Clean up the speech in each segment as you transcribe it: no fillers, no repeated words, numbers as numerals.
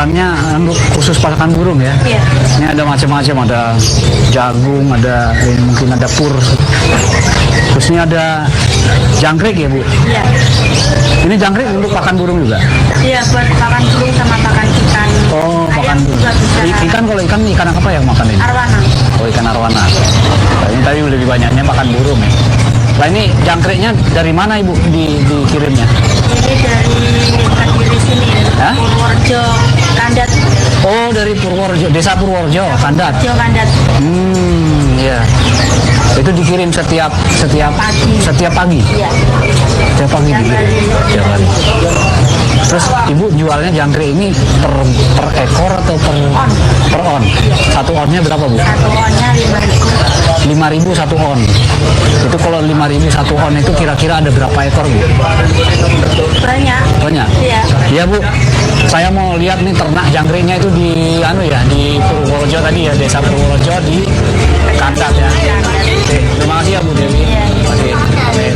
pakannya untuk khusus pakan burung ya? Iya. Ini ada macam-macam, ada jagung, ada mungkin ada pur. Terus ini ada jangkrik ya Bu? Iya. Ini jangkrik untuk pakan burung juga? Iya, buat pakan burung sama pakan ikan. Oh, pakan Ayam burung. juga bisa. Ikan, kalau ikan apa yang makan ini? Arwana. Oh, ikan arwana. Nah, ini tadi lebih banyaknya makan burung ya. Nah, ini jangkriknya dari mana Ibu dikirimnya? Ini dari Kediri sini. Hah? Purworejo, Kandat. Oh, dari Purworejo, Desa Purworejo, Kandat. Purworejo, Kandat. Iya. Itu dikirim setiap Pagi. Setiap pagi. Iya. Setiap pagi Setiap dikirim. hari. Setiap hari. Terus Ibu jualnya jangkrik ini per ekor atau per on? Satu onnya berapa Bu? Satu onnya 5.000. 5.000 satu on. Itu kalau 5.000 satu on itu kira-kira ada berapa ekor Bu? Banyak. Banyak. Iya. Iya Bu. Saya mau lihat nih ternak jangkriknya itu di di Purworejo tadi ya, Desa Purworejo di Kandat ya. Oke, terima kasih ya Bu Dewi. Iya. Terima kasih. Oke.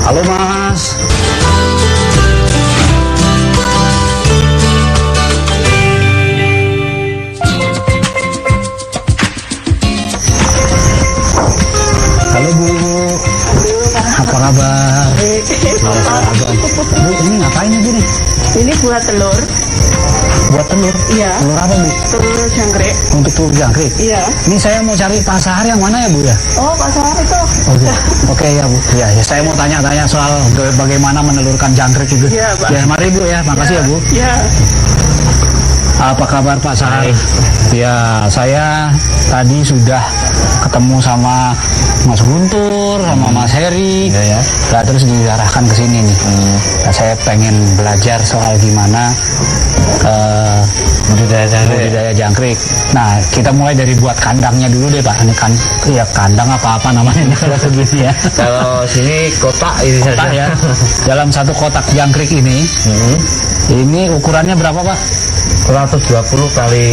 Halo Mas. Halo Bu. Apa kabar? Bu, ini ngapain Ibu nih? Ini buat telur. Buat telur? Iya. Telur apa Bu? Telur jangkrik. Untuk telur jangkrik? Iya. Ini saya mau cari pasar yang mana ya Bu ya? Oh, pasar itu. Oke, Oke ya Bu. Ya, saya mau tanya-tanya soal bagaimana menelurkan jangkrik itu. Iya, Pak. Ya, mari Bu ya. Makasih ya Bu. Iya. Apa kabar Pak Sahar? Ya, saya tadi sudah ketemu sama Mas Guntur, sama Mas Heri. Ya. Nah, terus diarahkan ke sini nih. Nah, saya pengen belajar soal gimana budidaya jangkrik. Nah, kita mulai dari buat kandangnya dulu deh Pak. Ini kan ya kandang apa namanya kalau begini ya. Kalau sini kotak ini Kotak saja. ya. Dalam satu kotak jangkrik ini ukurannya berapa Pak? 120 kali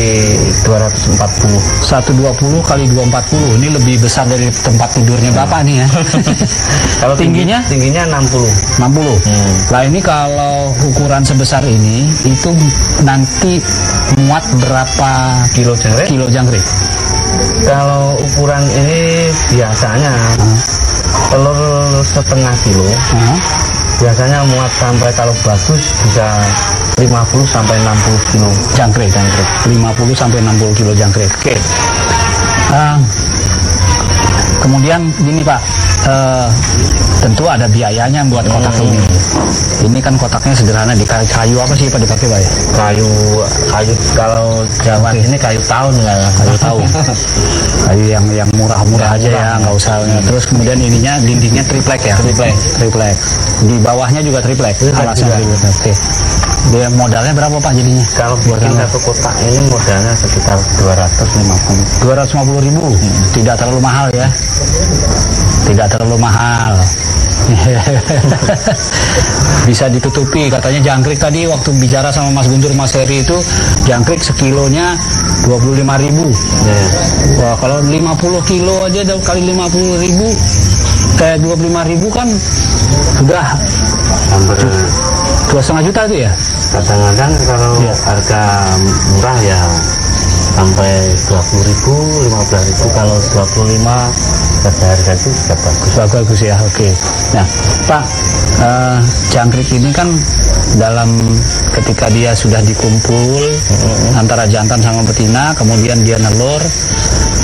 240. 120 kali 240. Ini lebih besar dari tempat tidurnya Bapak nih ya. Kalau tingginya? Tingginya 60. 60. Nah, ini kalau ukuran sebesar ini itu nanti muat berapa Kilo jangkrik? kilo jangkrik? Kalau ukuran ini biasanya telur setengah kilo. Biasanya muat sampai kalau bagus bisa 50 sampai 60 kilo Jangkrik. 50 sampai 60 kilo jangkrik. Oke. Kemudian gini Pak, tentu ada biayanya buat kotak ini. Ini kan kotaknya sederhana, di kayu apa sih Pak dipakai Pak ya? Kayu kalau zaman ini kayu tahun ya. Kayu tahu. Kayu yang murah-murah aja ya, nggak usah. Terus kemudian ininya dindingnya triplek ya? Triplek. Di bawahnya juga triplek. Alasnya juga. triplek. Oke. Dia modalnya berapa Pak jadinya? Kalau bikin satu kotak ini modalnya sekitar 250. 250.000. Tidak terlalu mahal ya? Tidak terlalu mahal. Bisa ditutupi, katanya jangkrik tadi waktu bicara sama Mas Guntur, Mas Heri itu jangkrik sekilonya 25.000. Wah, kalau 50 kilo aja kali 50.000 kayak 25.000 kan sudah Hampir 2,5 juta itu ya. kadang-kadang kalau harga murah ya sampai 20.000, 15.000. Kalau 25 harga itu sudah bagus. Bagus ya, oke. Nah Pak, jangkrik ini kan dalam ketika dia sudah dikumpul antara jantan sama betina, kemudian dia nelur,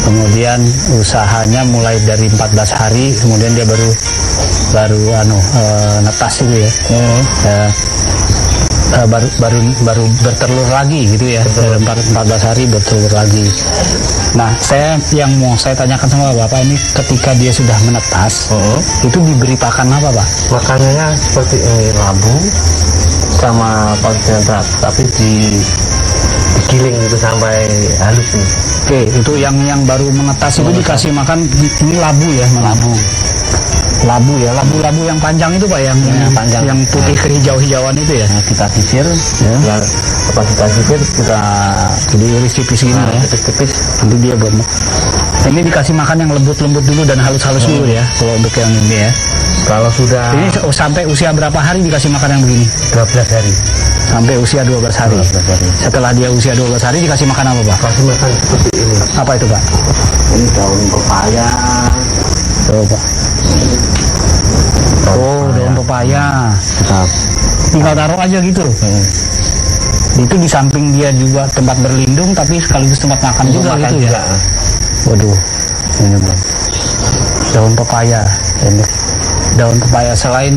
kemudian usahanya mulai dari 14 hari, kemudian dia baru netas itu ya. Baru bertelur lagi gitu ya. Dalam 14 hari bertelur lagi. Nah, yang mau saya tanyakan sama Bapak ini, ketika dia sudah menetas, itu diberi pakan apa Pak? Makanannya seperti labu sama konsentrat, tapi digiling itu sampai halus nih. Oke, itu yang baru menetas itu dikasih makan ini labu ya, labu. labu ya, labu-labu yang panjang itu Pak, yang panjang, yang putih kehijau-hijauan itu ya. Nah, kita sisir, ya. Pas kita sisir kita Jadi iris tipis gini ya. tipis-tipis. Nanti dia buat. Ini dikasih makan yang lembut-lembut dulu dan halus-halus dulu ya. Kalau untuk yang ini ya. Kalau sudah Ini sampai usia berapa hari dikasih makan yang begini? 12 hari. Sampai usia 12 hari. 12 hari. Setelah dia usia 12 hari dikasih makan apa Pak? Kasih makan seperti ini. Apa itu Pak? Ini daun pepaya. Tuh Pak. Oh, daun pepaya. Kita Tinggal taruh aja gitu. Itu di samping dia juga tempat berlindung tapi sekaligus tempat makan juga makan gitu ya. juga. Waduh. Ini Bang. Daun pepaya. Ini. Daun pepaya selain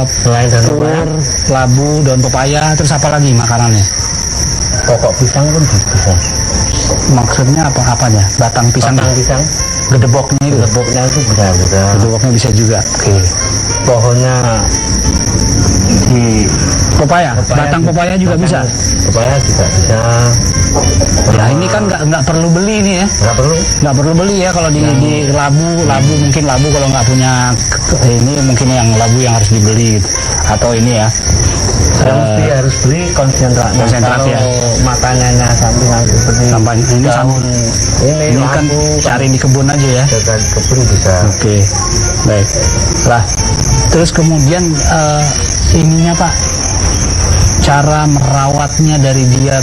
Selain daun pepaya, telur, labu, daun pepaya, terus apa lagi makanannya? pokok pisang pun bisa. Maksudnya apanya? Batang pisang, Batang pisang, gedeboknya itu. gedeboknya itu bisa. Gedeboknya bisa juga. Oke. Pohonnya di Pepaya, batang pepaya juga bisa. Pepaya juga bisa. Ya ini kan nggak perlu beli ini ya. Nggak perlu beli ya kalau di labu mungkin labu kalau nggak punya ini mungkin yang labu yang harus dibeli gitu. Atau ini ya. Harus beli konsentrat ya. Makanannya sampingan seperti ini daun ini kan cari di kebun aja ya. Cari di kebun bisa. Oke, baik. Lah, terus kemudian ininya Pak, cara merawatnya dari dia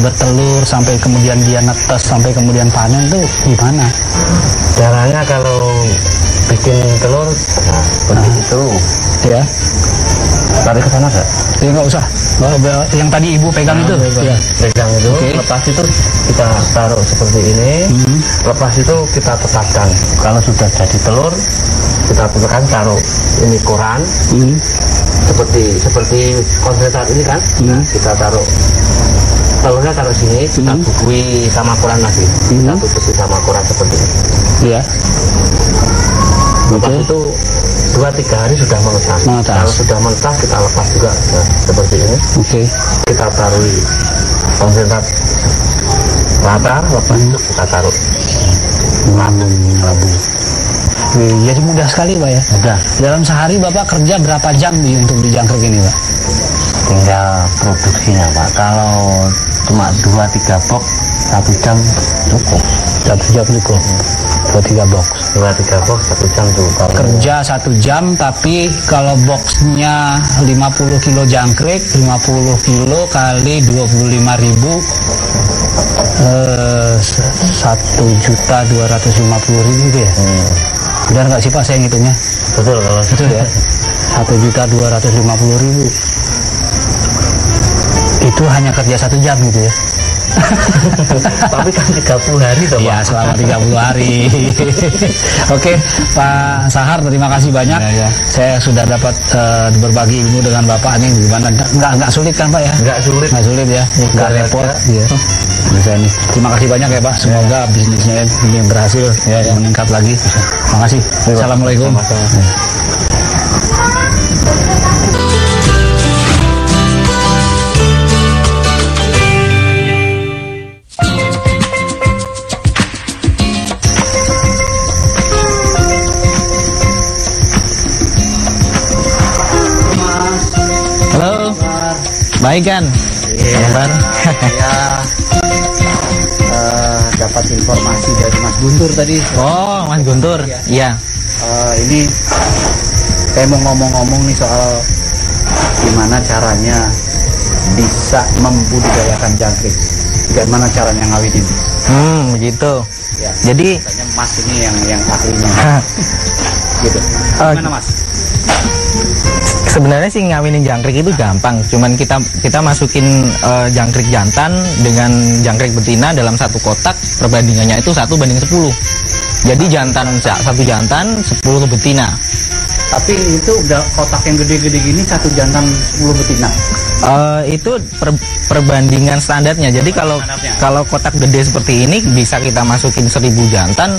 bertelur sampai kemudian dia netes sampai kemudian panen tuh gimana? Caranya kalau bikin telur seperti itu Ya. tarik ke sana gak? Ya nggak usah. Yang tadi ibu pegang itu. Ya. Pegang itu, lepas itu kita taruh seperti ini. Lepas itu kita tetapkan. Kalau sudah jadi telur, kita tetapkan taruh ini koran. Seperti konsentrat ini kan. Kita taruh telurnya taruh sini, kita bukui sama koran lagi. Kita tutupi sama koran seperti ini. Ya. Lepas itu 2-3 hari sudah menetas. Kalau sudah menetas kita lepas juga seperti ini. Oke. Kita taruh konsentrat rata, lepas itu kita taruh labu. Jadi mudah sekali Pak ya. Mudah. Dalam sehari Bapak kerja berapa jam untuk di jangkrik ini Pak? Tinggal produksinya Pak. Kalau cuma 2-3 box 1 jam cukup. 1 jam cukup. 2-3 box. 2-3 box 1 jam cukup. Kerja 1 jam, tapi kalau boxnya 50 kilo jangkrik, 50 kilo kali 25.000, 1.250.000 gitu ya. Benar nggak sih Pak saya ngitungnya? Betul kalau Betul ya. 1.250.000. Itu hanya kerja 1 jam gitu ya. tapi kan 30 hari toh Pak. Ya selama 30 hari. Oke Pak Sahar, terima kasih banyak. Ya. Saya sudah dapat berbagi ilmu dengan Bapak ini gimana. Nggak sulit kan Pak ya? Nggak sulit ya. Nggak repot. Ya. Bisa nih. Terima kasih banyak ya Pak. Semoga bisnisnya ini berhasil meningkat lagi. Terima kasih. Assalamualaikum. Halo. Baik kan? Kabar? Dapat informasi dari Mas Guntur tadi. Oh, Mas Guntur. Iya. Ini saya mau ngomong-ngomong nih soal gimana caranya bisa membudidayakan jangkrik. Bagaimana caranya ngawinin? Begitu. Ya. Jadi Katanya Mas ini yang ahlinya. Gitu. Gimana Mas? sebenarnya sih ngawinin jangkrik itu gampang. Cuman kita masukin jangkrik jantan dengan jangkrik betina dalam satu kotak, perbandingannya itu 1:10. Jadi satu jantan 10 betina. Tapi itu udah kotak yang gede-gede gini 1 jantan 10 betina. Itu perbandingan standarnya. Jadi kalau kotak gede seperti ini bisa kita masukin 1.000 jantan,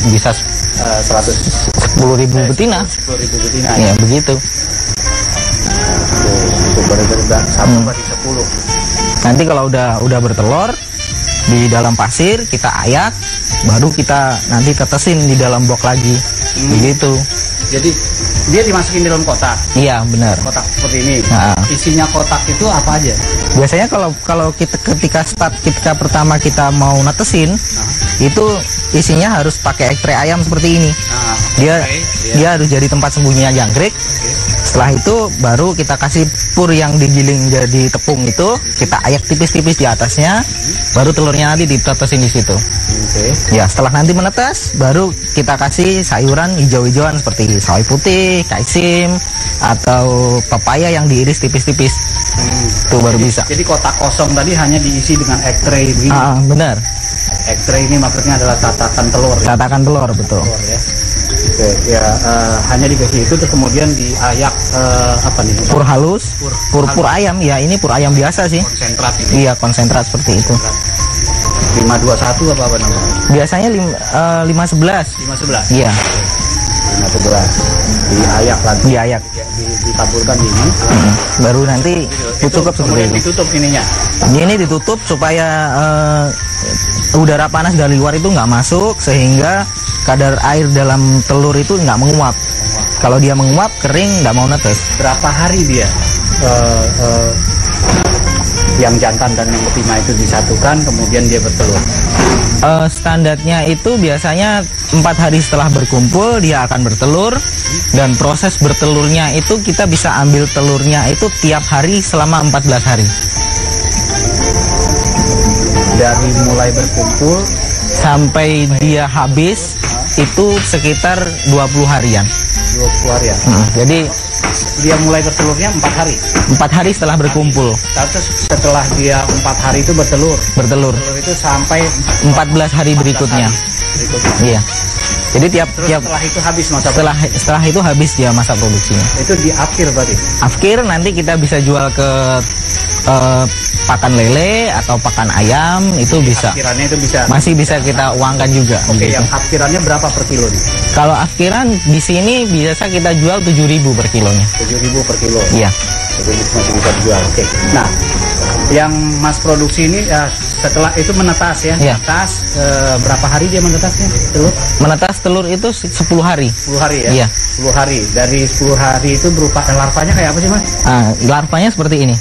bisa 10.000 betina. 10.000 betina. Ya begitu. Berbeda 1/10. Nanti kalau udah bertelur di dalam pasir kita ayak, baru kita nanti tetesin di dalam box lagi. Begitu. Jadi dia dimasukin di dalam kotak. Iya, benar. Kotak seperti ini. Nah. Isinya kotak itu apa aja? Biasanya kalau kita ketika pertama kita mau netesin, itu isinya harus pakai ekstrak ayam seperti ini. Nah, Dia oke, iya. dia harus jadi tempat sembunyinya jangkrik. Setelah itu baru kita kasih pur yang digiling jadi tepung itu, kita ayak tipis-tipis di atasnya, baru telurnya nanti ditetesin di situ. Oke. Ya, setelah nanti menetes, baru kita kasih sayuran hijau-hijauan seperti sawi putih, kaisim, atau pepaya yang diiris tipis-tipis. Itu baru bisa. Jadi kotak kosong tadi hanya diisi dengan ekstrak begini. Benar. Ekstrak ini maksudnya adalah tatakan telur. Ya? Tatakan telur, betul. Telur, ya. Oke, ya hanya dikasih itu terus kemudian diayak apa nih? Pur halus, pur ayam. Ya, ini pur ayam biasa sih. Konsentrat itu. Iya, konsentrat seperti itu. 521 apa namanya? Biasanya 511. 511. Iya, 511. Diayak lagi. diayak. Ditaburkan ini. Baru nanti cukup seperti Kemudian itu. ditutup ininya. Ini ditutup supaya udara panas dari luar itu nggak masuk, sehingga kadar air dalam telur itu nggak menguap. Kalau dia menguap, kering, nggak mau netes. Berapa hari dia yang jantan dan yang betina itu disatukan kemudian dia bertelur? Standarnya itu biasanya 4 hari setelah berkumpul dia akan bertelur, dan proses bertelurnya itu kita bisa ambil telurnya itu tiap hari selama 14 hari. Dari mulai berkumpul Sampai dia habis itu sekitar 20 harian. 20 hari ya. Jadi Dia mulai bertelurnya 4 hari. 4 hari setelah berkumpul Terus setelah dia 4 hari itu bertelur. bertelur. Telur itu sampai 14 hari 14 berikutnya. hari berikutnya. Iya. Jadi tiap Terus setelah itu habis masa setelah itu habis dia masa produksinya. itu di akhir berarti. Afkir nanti kita bisa jual ke pakan lele atau pakan ayam, itu bisa. Akhirannya itu bisa. Masih bisa kita uangkan juga. Oke, begitu. yang akhirannya berapa per kilo nih? Kalau afkiran di sini biasa kita jual 7.000 per kilonya. 7.000 per kilo. Iya. Jadi masih bisa dijual. Oke. Nah, yang Mas produksi ini setelah itu menetas ya. Iya. Menetas berapa hari dia menetasnya telur? Menetas telur itu 10 hari. 10 hari ya. Iya. 10 hari. Dari 10 hari itu berupa larvanya kayak apa sih, Mas? Larvanya seperti ini.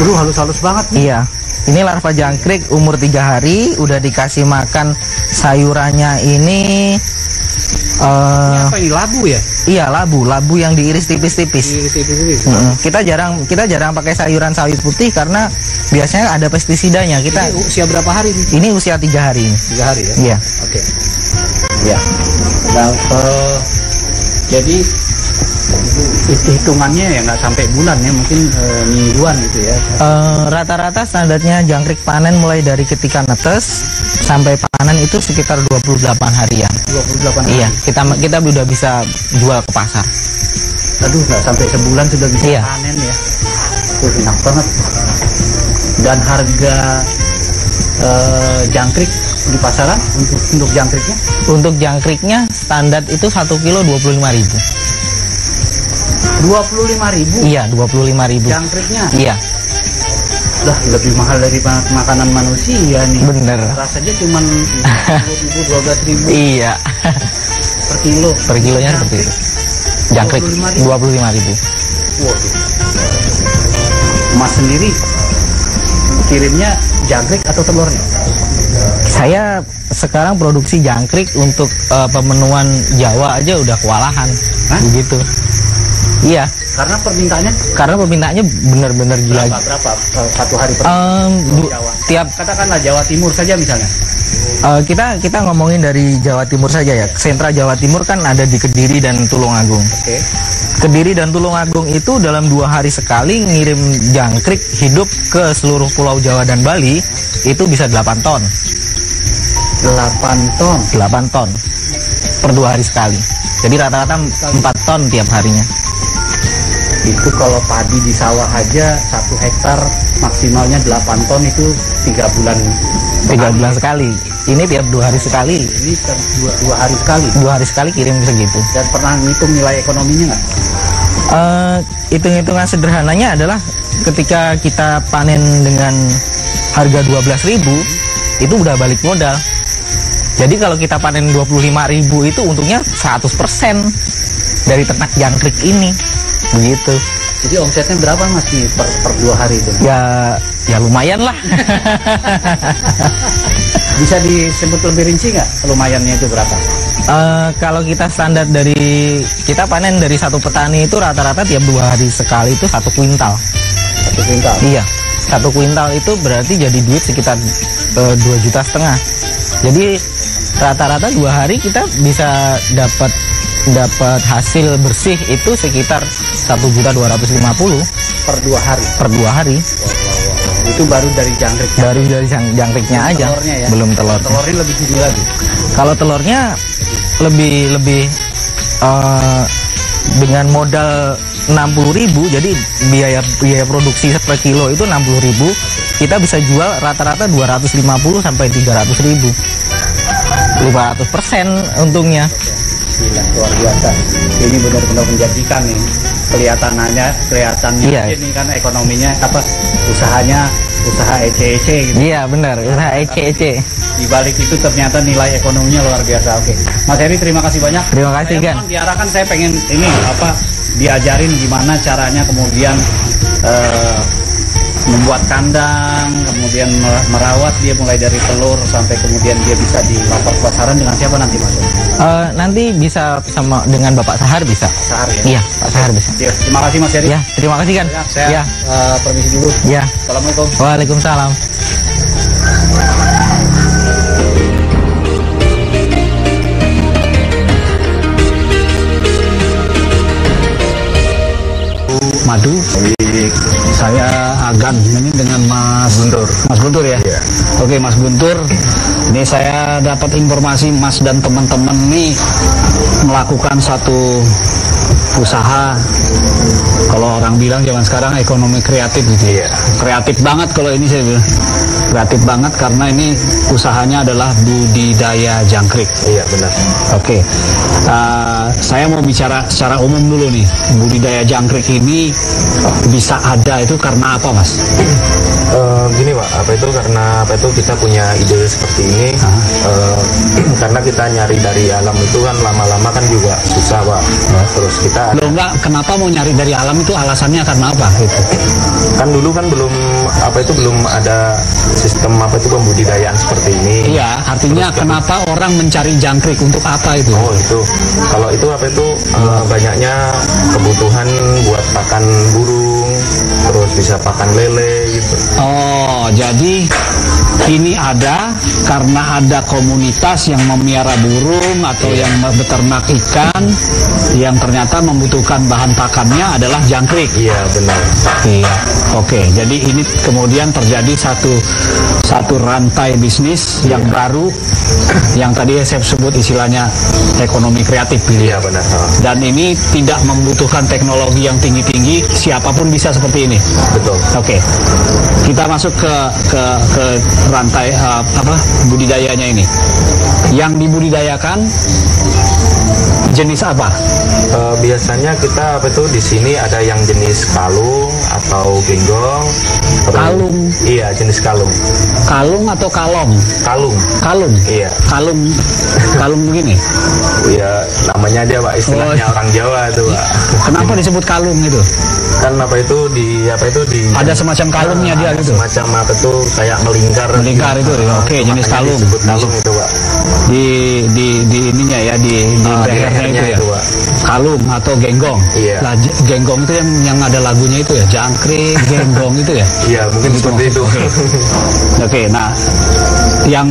Halus-halus banget nih. Iya. Ini larva jangkrik umur 3 hari, udah dikasih makan sayurannya ini. Apa ini labu ya? Iya, labu yang diiris tipis-tipis. Kita jarang pakai sayuran sawi putih karena biasanya ada pestisidanya. Ini usia berapa hari nih? Ini usia 3 hari ini. 3 hari ya? Iya. Oke. Ya. Nah, jadi hitungannya ya nggak sampai bulan ya, mungkin mingguan gitu ya. Rata-rata standarnya jangkrik panen mulai dari ketika netes sampai panen itu sekitar 28 harian. 28 hari. Iya, kita udah bisa jual ke pasar. Aduh, nggak sampai sebulan sudah bisa Iya. panen ya. Tuh enak banget. Dan harga jangkrik di pasaran untuk jangkriknya? Untuk jangkriknya standar itu 1 kilo 25.000. 25.000 Iya, 25.000. jangkriknya. Iya, Lah, lebih mahal dari makanan manusia nih. bener. Rasanya cuma 10.000, 12.000 Iya. per kilo. Per kilonya seperti itu. Jangkrik 25.000. Waduh. Mas sendiri kirimnya jangkrik atau telurnya? Saya sekarang produksi jangkrik untuk pemenuhan Jawa aja udah kewalahan. Hah? Begitu. Iya, Karena permintaannya benar-benar gila. berapa satu hari per Jawa? Tiap Katakanlah Jawa Timur saja misalnya. kita ngomongin dari Jawa Timur saja ya. Sentra Jawa Timur kan ada di Kediri dan Tulungagung. Oke. Kediri dan Tulungagung itu dalam 2 hari sekali ngirim jangkrik hidup ke seluruh Pulau Jawa dan Bali itu bisa 8 ton. 8 ton. 8 ton per 2 hari sekali. Jadi rata-rata 4 ton tiap harinya. Itu kalau padi di sawah aja 1 hektar maksimalnya 8 ton itu 3 bulan. 3 bulan sekali. Ini tiap 2 hari sekali. Ini 2 hari sekali. 2 hari sekali kirim segitu. Dan pernah ngitung nilai ekonominya nggak? Hitung-hitungan sederhananya adalah ketika kita panen dengan harga 12.000 itu udah balik modal. Jadi kalau kita panen 25.000 itu untungnya 100% dari ternak jangkrik ini. Begitu. Jadi omsetnya berapa Mas nih per 2 hari itu? Ya lumayan lah. Bisa disebut lebih rinci nggak lumayannya itu berapa? Kalau kita standar dari kita panen dari satu petani itu rata-rata tiap 2 hari sekali itu 1 kuintal. 1 kuintal? Iya, 1 kuintal itu berarti jadi duit sekitar 2,5 juta. Jadi rata-rata 2 hari kita bisa dapat hasil bersih itu sekitar 1.250.000 per 2 hari. Per 2 hari. Wow. Itu baru dari jangkrik. Baru dari jangkriknya aja. Telurnya ya? Belum telur. Telurnya lebih tinggi lagi. Kalau telurnya lebih dengan modal 60.000, jadi biaya produksi per kilo itu 60.000, kita bisa jual rata-rata 250 sampai 300.000. 500% untungnya. Gila, luar biasa. Ini benar-benar menjanjikan nih. Kelihatannya iya. Ini kan ekonominya usahanya usaha ece-ece gitu. Iya benar, usaha ece-ece. Di balik itu ternyata nilai ekonominya luar biasa. Oke, Mas Heri terima kasih banyak. Terima kasih kan. Diarahkan saya pengen ini diajarin gimana caranya kemudian membuat kandang, kemudian merawat dia mulai dari telur sampai kemudian dia bisa di pasaran dengan siapa nanti Mas? Nanti bisa sama dengan Bapak Sahar bisa. Sahar ya? Iya, Pak Sahar bisa. Ya, terima kasih Mas Heri. Ya, terima kasih kan. Saya permisi dulu. Ya. Assalamualaikum. Waalaikumsalam. Madu. Saya Agan, ini dengan Mas Guntur. Mas Guntur ya? Iya. Oke Mas Guntur, ini saya dapat informasi Mas dan teman-teman ini melakukan satu usaha. Kalau orang bilang zaman sekarang ekonomi kreatif gitu ya. Kreatif banget kalau ini saya bilang. Kreatif banget karena ini usahanya adalah budidaya jangkrik. Iya benar. Oke. Saya mau bicara secara umum dulu nih. Budidaya jangkrik ini bisa ada itu karena apa Mas? Gini Pak, karena kita punya ide seperti ini. Karena kita nyari dari alam itu kan lama-lama kan juga susah Pak. Terus kita kenapa mau nyari dari alam itu alasannya karena apa gitu? Kan dulu kan belum ada sistem pembudidayaan seperti ini. Iya, artinya terus, kenapa orang mencari jangkrik untuk apa itu? Oh itu, kalau itu banyaknya kebutuhan buat pakan burung, terus bisa pakan lele gitu. Oh, jadi ini ada karena ada komunitas yang memelihara burung atau yang beternak ikan yang ternyata membutuhkan bahan pakannya adalah jangkrik. Iya benar. Iya. Oke, jadi ini kemudian terjadi satu rantai bisnis yang baru yang tadi saya sebut istilahnya ekonomi kreatif. Iya benar. Dan ini tidak membutuhkan teknologi yang tinggi-tinggi, siapapun bisa seperti ini. Betul. Oke. Kita masuk ke rantai budidayanya ini. Yang dibudidayakan jenis apa? Biasanya kita di sini ada yang jenis kalung atau genggong. Kalung. Iya, jenis kalung. Kalung atau kalong? Kalung. Kalung. Iya. Kalung begini. Iya, namanya aja Pak, istilahnya orang Jawa itu Pak. Kenapa disebut kalung itu? Kan di ada semacam kalungnya dia gitu. Semacam kayak melingkar. Melingkar itu. Oke, jenis kalung. Disebut kalung itu Pak. Di ininya ya di lehernya itu ya. Kalung atau genggong. Iya. Nah, genggong itu yang ada lagunya itu ya, jangkrik, genggong itu ya. Iya, mungkin gitu. Seperti itu. Oke, nah yang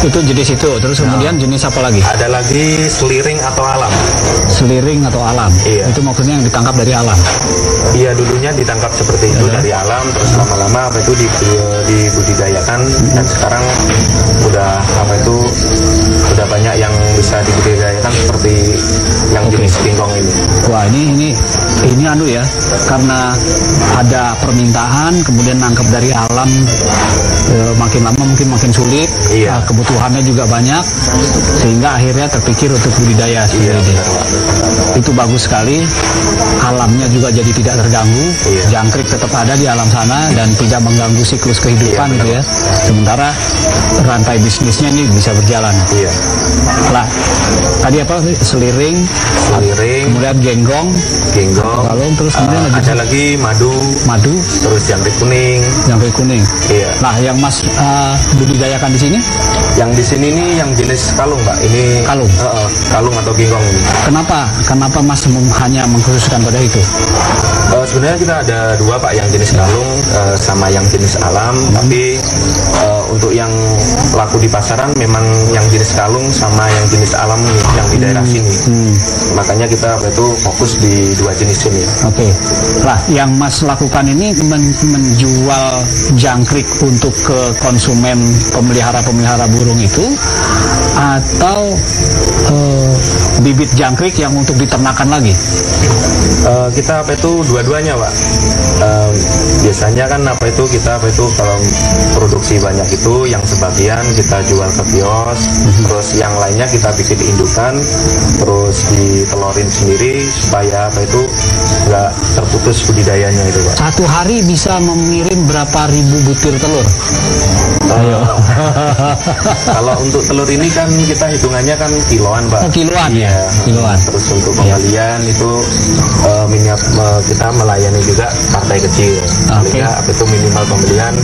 itu jenis itu. Terus kemudian jenis apa lagi? Ada lagi seliring atau alam. Seliring atau alam. Iya. Itu maksudnya yang ditangkap dari alam. Iya, dulunya ditangkap seperti itu dari alam, terus lama-lama dibudidayakan dan sekarang udah banyak yang bisa dibudidayakan seperti yang jenis genggong ini. Wah, ini ya, karena ada permintaan, kemudian nangkep dari alam, makin lama mungkin makin sulit. Iya. Kebutuhannya juga banyak, sehingga akhirnya terpikir untuk budidaya seperti ini. Itu bagus sekali, alamnya juga jadi tidak terganggu, jangkrik tetap ada di alam sana dan tidak mengganggu siklus kehidupan gitu ya. Sementara rantai bisnisnya ini bisa berjalan. Iya. Lah, tadi apa? Seliring, kemudian genggong, kalung, terus kemudian ada lagi madu, terus jangkrik kuning. Iya. Nah, yang Mas budidayakan di sini? Yang di sini nih yang jenis kalung, Pak. Ini kalung. Kalung atau genggong ini. Kenapa Mas hanya mengkhususkan pada itu? Sebenarnya kita ada dua, Pak, yang jenis kalung sama yang jenis alam. Tapi untuk yang laku di pasaran memang yang jenis kalung sama yang jenis alam yang di daerah sini. Makanya kita fokus di dua jenis ini. Oke. Lah, yang Mas lakukan ini menjual jangkrik untuk ke konsumen pemelihara burung itu, atau bibit jangkrik yang untuk diternakan lagi? Kita dua-duanya, Pak. Biasanya kan kita kalau produksi banyak itu yang sebagian kita jual ke kios, terus yang lainnya kita bikin indukan, terus ditelorin sendiri supaya nggak terputus budidayanya itu, Pak. Satu hari bisa mengirim berapa ribu butir telur? Ayo. Kalau untuk telur ini kan kita hitungannya kan kiloan, Pak. Oh, kiloan ya? Kiloan. Terus untuk pembelian itu kita melayani juga partai kecil. Paling minimal pembelian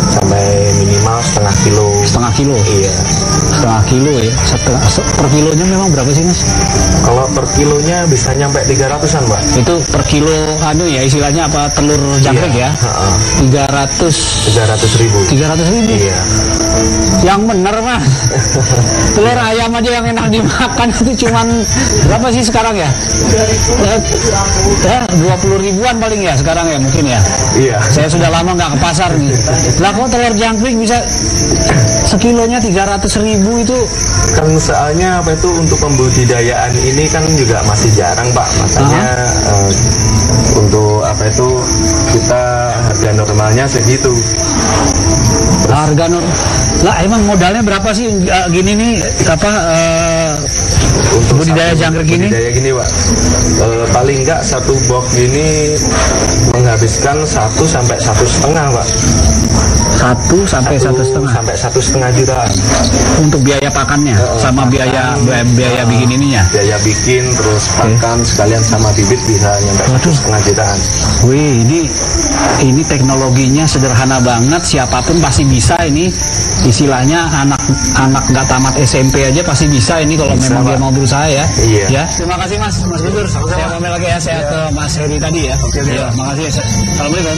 sampai minimal setengah kilo. Setengah kilo? Iya. Setengah kilo ya? Per kilonya memang berapa sih, Mas? Kalau per kilonya bisa nyampe 300-an, Pak. Itu per kilo istilahnya apa, telur jangkrik ya? 300 ribu. 300 ribu? Iya. Yang bener, Mas. Telur ayam aja yang enak dimakan itu cuman berapa sih sekarang ya? 20 ribuan paling ya sekarang ya mungkin ya. Iya. Saya sudah lama nggak ke pasar nih. Lah kok telur jangkrik bisa sekilonya 300 ribu itu? Kan soalnya untuk pembudidayaan ini kan juga masih jarang, Pak. Makanya untuk kita harga normalnya segitu. Harga lah emang modalnya berapa sih gini nih untuk budidaya jangkrik ini? Budidaya gini, Pak. Paling enggak satu box ini menghabiskan 1 sampai 1,5, Pak. 1 sampai 1,5 sampai 1,5 juta untuk biaya pakannya sama biaya bikin ininya. Biaya bikin terus pakan sekalian sama bibit bisa nyampe 1,5 jutaan. Wih, ini teknologinya sederhana banget, siapapun pasti bisa ini. Istilahnya anak nggak tamat SMP aja pasti bisa ini kalau memang dia mau berusaha ya. Iya. Ya, terima kasih Mas Guntur. Saya pamit lagi ya, saya ke Mas Heri tadi ya. Oke, ya. Makasih ya. Assalamualaikum.